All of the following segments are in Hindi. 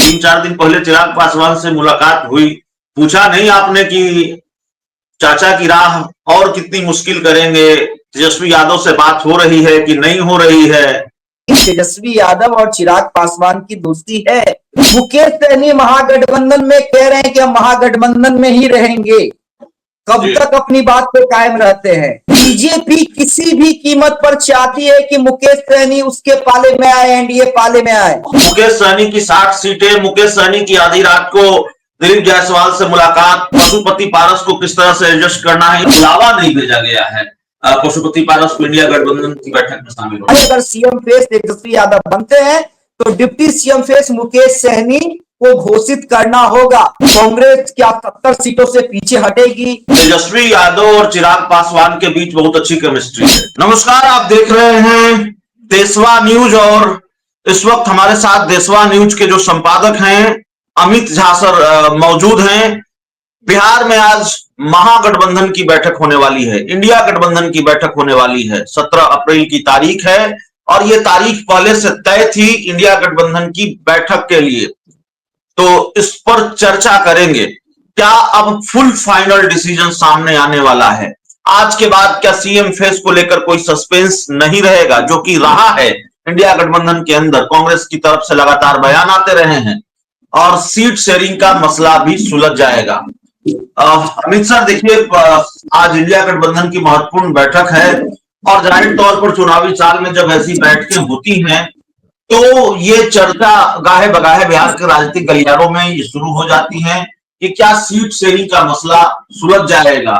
3-4 दिन पहले चिराग पासवान से मुलाकात हुई, पूछा नहीं आपने कि चाचा की राह और कितनी मुश्किल करेंगे, तेजस्वी यादव से बात हो रही है कि नहीं हो रही है? तेजस्वी यादव और चिराग पासवान की दोस्ती है। मुकेश सहनी महागठबंधन में कह रहे हैं कि हम महागठबंधन में ही रहेंगे। कब तक अपनी बात पे कायम रहते हैं? बीजेपी किसी भी कीमत पर चाहती है कि मुकेश सहनी उसके पाले में आए, एनडीए पाले में आए। मुकेश सहनी की 60 सीटें, मुकेश सहनी की आधी रात को दिलीप जायसवाल से मुलाकात, पशुपति पारस को किस तरह से एडजस्ट करना है, बुलावा नहीं भेजा गया है पशुपति पारस को इंडिया गठबंधन की बैठक में शामिल होने। अगर सीएम फेस तेजस्वी यादव बनते हैं तो deputy CM face Mukesh Sahani को घोषित करना होगा। कांग्रेस क्या 70 सीटों से पीछे हटेगी? तेजस्वी यादव और चिराग पासवान के बीच बहुत अच्छी केमिस्ट्री है। नमस्कार, आप देख रहे हैं देशवा न्यूज और इस वक्त हमारे साथ देशवा न्यूज के जो संपादक हैं अमित झा सर मौजूद हैं। बिहार में आज महागठबंधन की बैठक होने वाली है, इंडिया गठबंधन की बैठक होने वाली है। 17 अप्रैल की तारीख है और ये तारीख पहले से तय थी इंडिया गठबंधन की बैठक के लिए, तो इस पर चर्चा करेंगे। क्या अब फुल फाइनल डिसीजन सामने आने वाला है? आज के बाद क्या सीएम फेस को लेकर कोई सस्पेंस नहीं रहेगा, जो कि रहा है इंडिया गठबंधन के अंदर? कांग्रेस की तरफ से लगातार बयान आते रहे हैं और सीट शेयरिंग का मसला भी सुलझ जाएगा। अमित सर, देखिए, आज इंडिया गठबंधन की महत्वपूर्ण बैठक है और जाहिर तौर पर चुनावी साल में जब ऐसी बैठकें होती हैं तो ये चर्चा गाहे बगाहे बिहार के राजनीतिक गलियारों में ये शुरू हो जाती है कि क्या सीट शेयरिंग का मसला सुलझ जाएगा,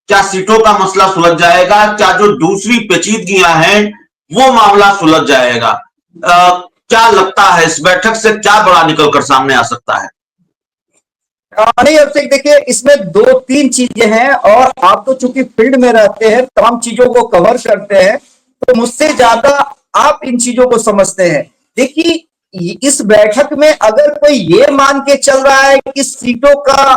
क्या सीटों का मसला सुलझ जाएगा, क्या जो दूसरी पेचीदगियां हैं वो मामला सुलझ जाएगा? क्या लगता है इस बैठक से क्या बड़ा निकलकर सामने आ सकता है? नहीं, अभिषेक, देखिए, इसमें 2-3 चीजें हैं और आप तो चूंकि फील्ड में रहते हैं, तमाम चीजों को कवर करते हैं, तो मुझसे ज्यादा आप इन चीजों को समझते हैं। देखिए, इस बैठक में अगर कोई ये मान के चल रहा है कि सीटों का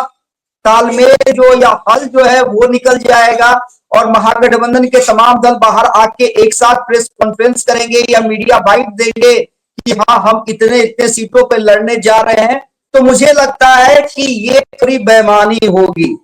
तालमेल जो या हल जो है वो निकल जाएगा और महागठबंधन के तमाम दल बाहर आके एक साथ प्रेस कॉन्फ्रेंस करेंगे या मीडिया बाइट देंगे कि हाँ हम इतने सीटों पे लड़ने जा रहे हैं, तो मुझे लगता है कि ये पूरी बेईमानी होगी।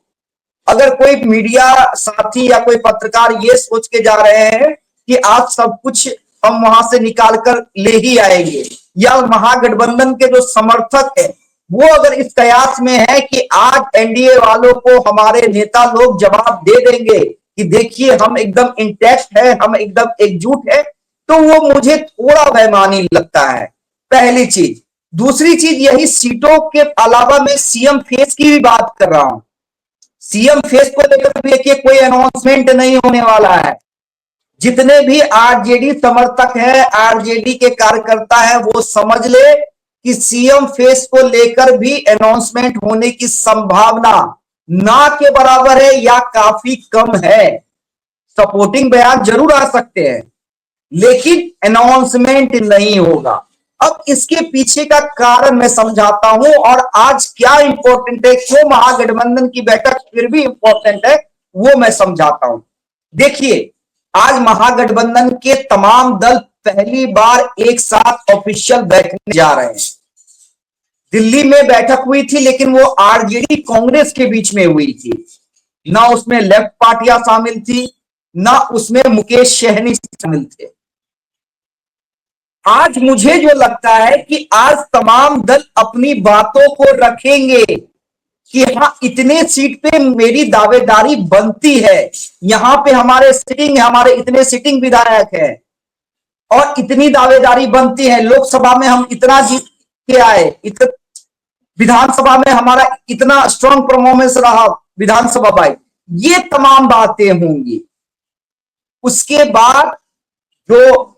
अगर कोई मीडिया साथी या कोई पत्रकार ये सोच के जा रहे हैं कि आज सब कुछ हम वहां से निकाल कर ले ही आएंगे, या महागठबंधन के जो समर्थक है वो अगर इस कयास में है कि आज एनडीए वालों को हमारे नेता लोग जवाब दे देंगे कि देखिए हम एकदम इंटैक्ट है, हम एकदम एकजुट है, तो वो मुझे थोड़ा बेईमानी लगता है, पहली चीज। दूसरी चीज, यही सीटों के अलावा मैं सीएम फेस की भी बात कर रहा हूं। सीएम फेस को लेकर देखिए कोई अनाउंसमेंट नहीं होने वाला है। जितने भी आरजेडी समर्थक है, आरजेडी के कार्यकर्ता है, वो समझ ले कि सीएम फेस को लेकर भी अनाउंसमेंट होने की संभावना ना के बराबर है या काफी कम है। सपोर्टिंग बयान जरूर आ सकते हैं लेकिन अनाउंसमेंट नहीं होगा। अब इसके पीछे का कारण मैं समझाता हूं और आज क्या इंपॉर्टेंट है, क्यों महागठबंधन की बैठक फिर भी इंपॉर्टेंट है, वो मैं समझाता हूं। देखिए, आज महागठबंधन के तमाम दल पहली बार एक साथ ऑफिशियल बैठने जा रहे हैं। दिल्ली में बैठक हुई थी लेकिन वो आरजेडी कांग्रेस के बीच में हुई थी, ना उसमें लेफ्ट पार्टियां शामिल थी, ना उसमें मुकेश सहनी शामिल थे। आज मुझे जो लगता है कि आज तमाम दल अपनी बातों को रखेंगे कि हाँ इतने सीट पे मेरी दावेदारी बनती है, यहां पे हमारे इतने सिटिंग विधायक हैं और इतनी दावेदारी बनती है, लोकसभा में हम इतना जीत के आए, विधानसभा में हमारा इतना स्ट्रांग परफॉर्मेंस रहा विधानसभा बाई, ये तमाम बातें होंगी। उसके बाद जो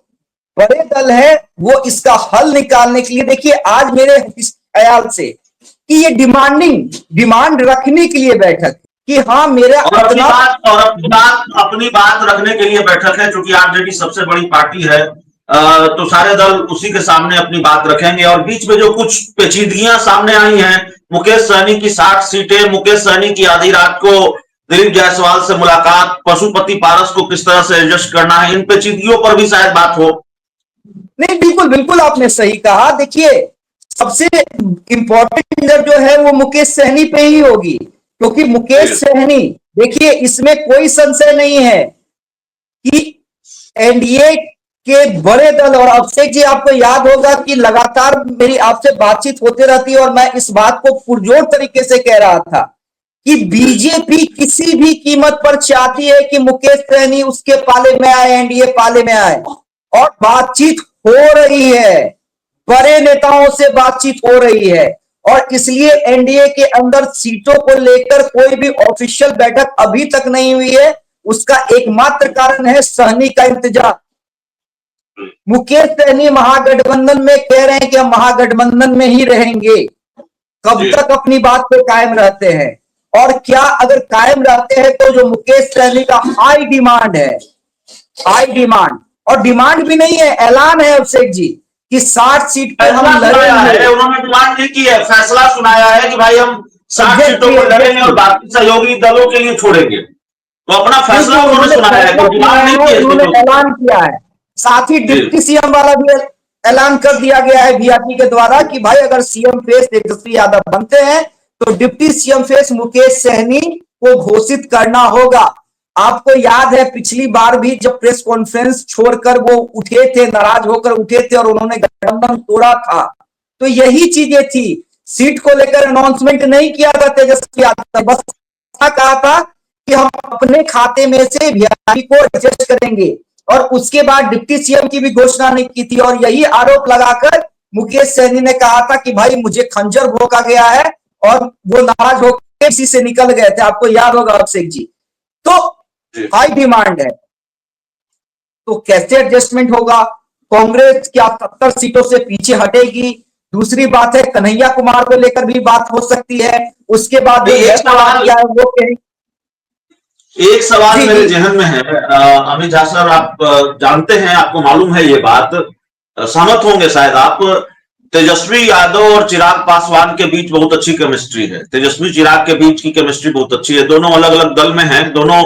बड़े दल है वो इसका हल निकालने के लिए, देखिए आज मेरे ख्याल से कि ये डिमांड रखने के लिए बैठक कि हाँ मेरा अपनी बात रखने के लिए बैठक है, क्योंकि आरजेडी सबसे बड़ी पार्टी है, तो सारे दल उसी के सामने अपनी बात रखेंगे। और बीच में जो कुछ पेचीदगियां सामने आई हैं, मुकेश सहनी की 60 सीटें, मुकेश सहनी की आधी रात को दिलीप जायसवाल से मुलाकात, पशुपति पारस को किस तरह से एडजस्ट करना है, इन पेचीदगियों पर भी शायद बात हो। नहीं, बिल्कुल आपने सही कहा। देखिए, सबसे इंपॉर्टेंट लीडर जो है वो मुकेश सहनी पे ही होगी, क्योंकि मुकेश सहनी, देखिए इसमें कोई संशय नहीं है कि एनडीए के बड़े दल, और अभिषेक जी आपको याद होगा कि लगातार मेरी आपसे बातचीत होती रहती है और मैं इस बात को पुरजोर तरीके से कह रहा था कि बीजेपी किसी भी कीमत पर चाहती है कि मुकेश सहनी उसके पाले में आए, एनडीए पाले में आए, और बातचीत हो रही है, बड़े नेताओं से बातचीत हो रही है, और इसलिए एनडीए के अंदर सीटों को लेकर कोई भी ऑफिशियल बैठक अभी तक नहीं हुई है। उसका एकमात्र कारण है सहनी का इंतजार। मुकेश सहनी महागठबंधन में कह रहे हैं कि हम महागठबंधन में ही रहेंगे, कब तक अपनी बात पे कायम रहते हैं, और क्या अगर कायम रहते हैं तो जो मुकेश सहनी का हाई डिमांड है, हाई डिमांड, और डिमांड भी नहीं है, ऐलान है अभिषेक जी कि 60 सीट पर हम लड़ेंगे। उन्होंने डिमांड नहीं की है, फैसला सुनाया है कि भाई हम 60 सीटों पर लड़ेंगे और बाकी सहयोगी दलों के लिए छोड़ेंगे। तो अपना फैसला उन्होंने सुनाया है, कोई डिमांड नहीं की है, उन्होंने ऐलान किया है। साथ ही डिप्टी सीएम वाला भी ऐलान कर दिया गया है वीआईपी के द्वारा कि भाई अगर सीएम फेस तेजस्वी यादव बनते हैं तो deputy CM face Mukesh Sahani को घोषित करना होगा। आपको याद है पिछली बार भी जब प्रेस कॉन्फ्रेंस छोड़कर वो उठे थे, नाराज होकर उठे थे और उन्होंने गठबंधन तोड़ा था, तो यही चीजें थी। सीट को लेकर अनाउंसमेंट नहीं किया था तेजस्वी यादव, बस कहा था कि हम अपने खाते में से वीआईपी को एडजस्ट करेंगे, और उसके बाद डिप्टी सीएम की भी घोषणा नहीं की थी, और यही आरोप लगाकर मुकेश सहनी ने कहा था कि भाई मुझे खंजर भोंका गया है, और वो नाराज होकर इसी से निकल गए थे। आपको याद होगा अभिषेक जी। तो हाई डिमांड है, तो कैसे एडजस्टमेंट होगा? कांग्रेस क्या 70 सीटों से पीछे हटेगी? दूसरी बात है कन्हैया कुमार को लेकर भी बात हो सकती है। उसके बाद एक सवाल मेरे जहन में है, अमित झा सर, आप जानते हैं, आपको मालूम है ये बात, सहमत होंगे शायद आप, तेजस्वी यादव और चिराग पासवान के बीच बहुत अच्छी केमिस्ट्री है। तेजस्वी चिराग के बीच की केमिस्ट्री बहुत अच्छी है। दोनों अलग अलग दल में हैं, दोनों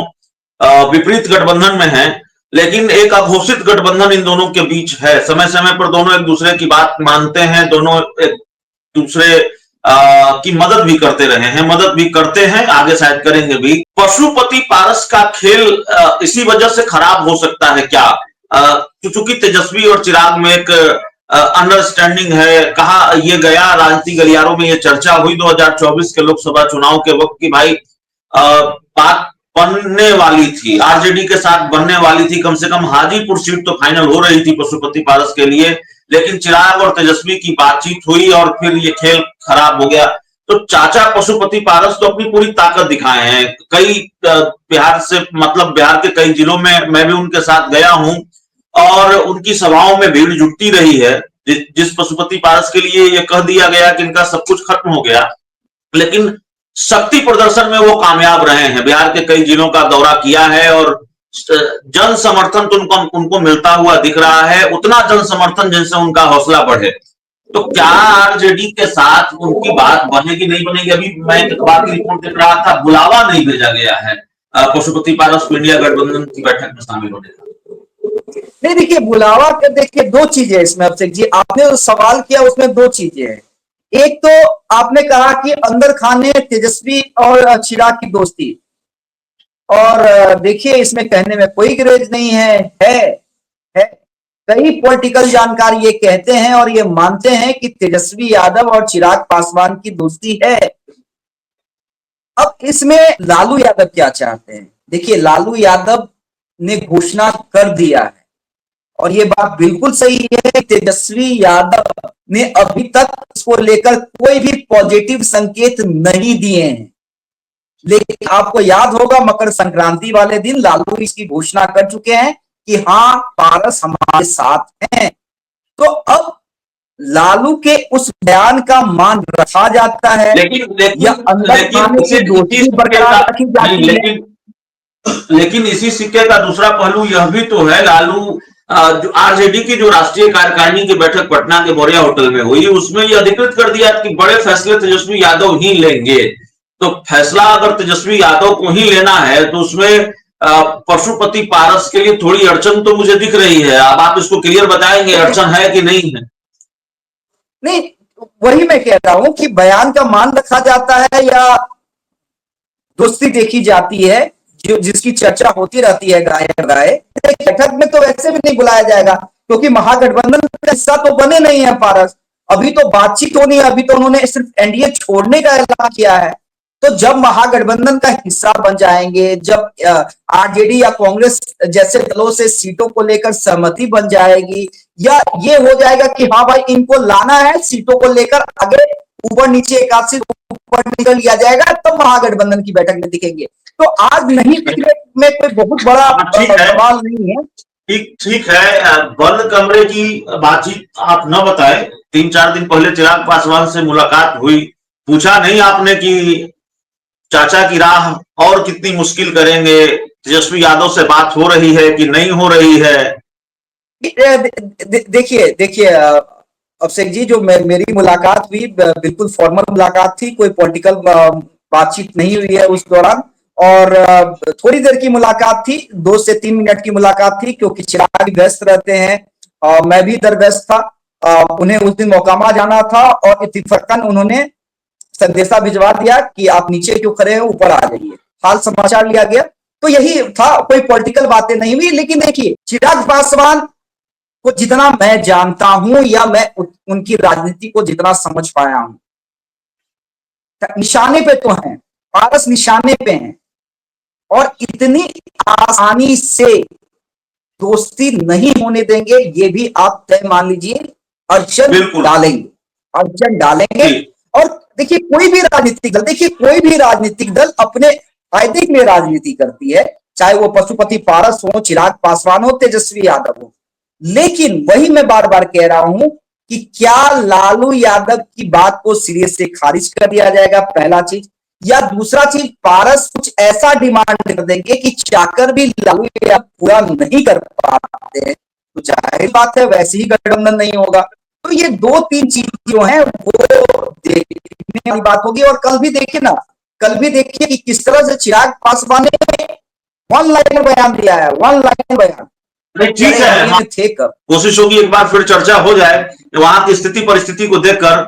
विपरीत गठबंधन में हैं, लेकिन एक अघोषित गठबंधन इन दोनों के बीच है। समय समय पर दोनों एक दूसरे की बात मानते हैं, दोनों एक दूसरे की मदद भी करते रहे हैं, मदद भी करते हैं, आगे शायद करेंगे भी। पशुपति पारस का खेल इसी वजह से खराब हो सकता है क्या? चूंकि तेजस्वी और चिराग में एक अंडरस्टैंडिंग है, कहा ये गया राजनीतिक गलियारों में, ये चर्चा हुई 2024 के लोकसभा चुनाव के वक्त की भाई बात बनने वाली थी, आरजेडी के साथ बनने वाली थी, कम से कम हाजीपुर सीट तो फाइनल हो रही थी पशुपति पारस के लिए, लेकिन चिराग और तेजस्वी की बातचीत हुई और फिर ये खेल खराब हो गया। तो चाचा पशुपति पारस तो अपनी पूरी ताकत दिखाए हैं, कई बिहार से, मतलब बिहार के कई जिलों में मैं भी उनके साथ गया हूं और उनकी सभाओं में भीड़ जुटती रही है। जिस पशुपति पारस के लिए ये कह दिया गया कि इनका सब कुछ खत्म हो गया, लेकिन शक्ति प्रदर्शन में वो कामयाब रहे हैं। बिहार के कई जिलों का दौरा किया है और जन समर्थन तो उनको मिलता हुआ दिख रहा है, उतना जन समर्थन जिनसे उनका हौसला बढ़े। तो क्या आरजेडी के साथ उनकी बात बनेगी नहीं बनेगी? अभी मैं एक अखबार की रिपोर्ट देख रहा था, बुलावा नहीं भेजा गया है पशुपति पारस को इंडिया गठबंधन की बैठक में शामिल होने का। नहीं, देखिए बुलावा के, देखिए दो चीजें इसमें अभिषेक जी, आपने जो सवाल किया उसमें दो चीजें हैं। एक तो आपने कहा कि अंदर खाने तेजस्वी और चिराग की दोस्ती, और देखिए इसमें कहने में कोई गिरेज नहीं है। कई पॉलिटिकल जानकार ये कहते हैं और ये मानते हैं कि तेजस्वी यादव और चिराग पासवान की दोस्ती है। अब इसमें लालू यादव क्या चाहते हैं? देखिए लालू यादव ने घोषणा कर दिया है और ये बात बिल्कुल सही है, तेजस्वी यादव ने अभी तक इसको लेकर कोई भी पॉजिटिव संकेत नहीं दिए हैं। लेकिन आपको याद होगा मकर संक्रांति वाले दिन लालू इसकी घोषणा कर चुके हैं कि हाँ पारस हमारे साथ हैं। तो अब लालू के उस बयान का मान रखा जाता है, लेकिन इसी सिक्के का दूसरा पहलू यह भी तो है, लालू जो आरजेडी की जो राष्ट्रीय कार्यकारिणी की बैठक पटना के बोरिया होटल में हुई, उसमें यह अधिकृत कर दिया कि बड़े फैसले तेजस्वी यादव ही लेंगे। तो फैसला अगर तेजस्वी यादव को ही लेना है तो उसमें पशुपति पारस के लिए थोड़ी अड़चन तो मुझे दिख रही है। अब आप इसको क्लियर बताएंगे, अड़चन है कि नहीं है? नहीं, वही मैं कह रहा हूं कि बयान का मान रखा जाता है या दोस्ती देखी जाती है, जो जिसकी चर्चा होती रहती है गाय गाय। बैठक में तो वैसे भी नहीं बुलाया जाएगा, क्योंकि महागठबंधन का हिस्सा तो बने नहीं है पारस। अभी तो बातचीत होनी है, अभी तो उन्होंने सिर्फ एनडीए छोड़ने का ऐलान किया है। तो जब महागठबंधन का हिस्सा बन जाएंगे, जब आरजेडी या कांग्रेस जैसे दलों से सीटों को लेकर सहमति बन जाएगी, या ये हो जाएगा कि हाँ भाई इनको लाना है, सीटों को लेकर आगे ऊपर नीचे एक आध सीट ऊपर निकल लिया जाएगा, तब महागठबंधन की बैठक में दिखेंगे। तो आज नहीं दिखने में कोई बहुत बड़ा सवाल नहीं है। ठीक ठीक है, बंद कमरे की बातचीत आप न बताए। 3-4 दिन पहले चिराग पासवान से मुलाकात हुई, पूछा नहीं आपने कि चाचा की राह और कितनी मुश्किल करेंगे, तेजस्वी यादव से बात हो रही है कि नहीं हो रही है? देखिए अभिषेक जी, जो मेरी मुलाकात हुई बिल्कुल फॉर्मल मुलाकात थी, कोई पॉलिटिकल बातचीत नहीं हुई है उस दौरान। और थोड़ी देर की मुलाकात थी, 2 से 3 मिनट की मुलाकात थी, क्योंकि चिराग व्यस्त रहते हैं, मैं भी इधर व्यस्त था। उन्हें उस दिन मोकामा जाना था और इत्तेफाकन उन्होंने संदेशा भिजवा दिया कि आप नीचे क्यों खड़े हैं, ऊपर आ जाइए। हाल समाचार लिया गया, तो यही था, कोई पॉलिटिकल बातें नहीं हुई। लेकिन देखिए, चिराग पासवान को जितना मैं जानता हूं या मैं उनकी राजनीति को जितना समझ पाया हूं, निशाने पे तो हैं, पारस निशाने पे हैं, और इतनी आसानी से दोस्ती नहीं होने देंगे, ये भी आप तय मान लीजिए। अड़चन डालेंगे। और देखिए, कोई भी राजनीतिक दल अपने फायदे के लिए राजनीति करती है, चाहे वो पशुपति पारस हो, चिराग पासवान हो, तेजस्वी यादव हो। लेकिन वही मैं बार बार कह रहा हूं कि क्या लालू यादव की बात को सिरे से खारिज कर दिया जाएगा, पहला चीज। या दूसरा चीज, पारस कुछ ऐसा डिमांड कर देंगे कि चाहकर भी लालू यादव पूरा नहीं कर पाते, तो जाहिर बात है वैसे ही गठबंधन नहीं होगा। तो ये 2-3 चीज जो है वो देखने वाली बात होगी। और कल भी देखिए कि किस तरह से चिराग पासवान ने वन लाइनर बयान दिया है, वन लाइनर बयान। ठीक है, कोशिश होगी एक बार फिर चर्चा हो जाए, वहां की स्थिति परिस्थिति को देखकर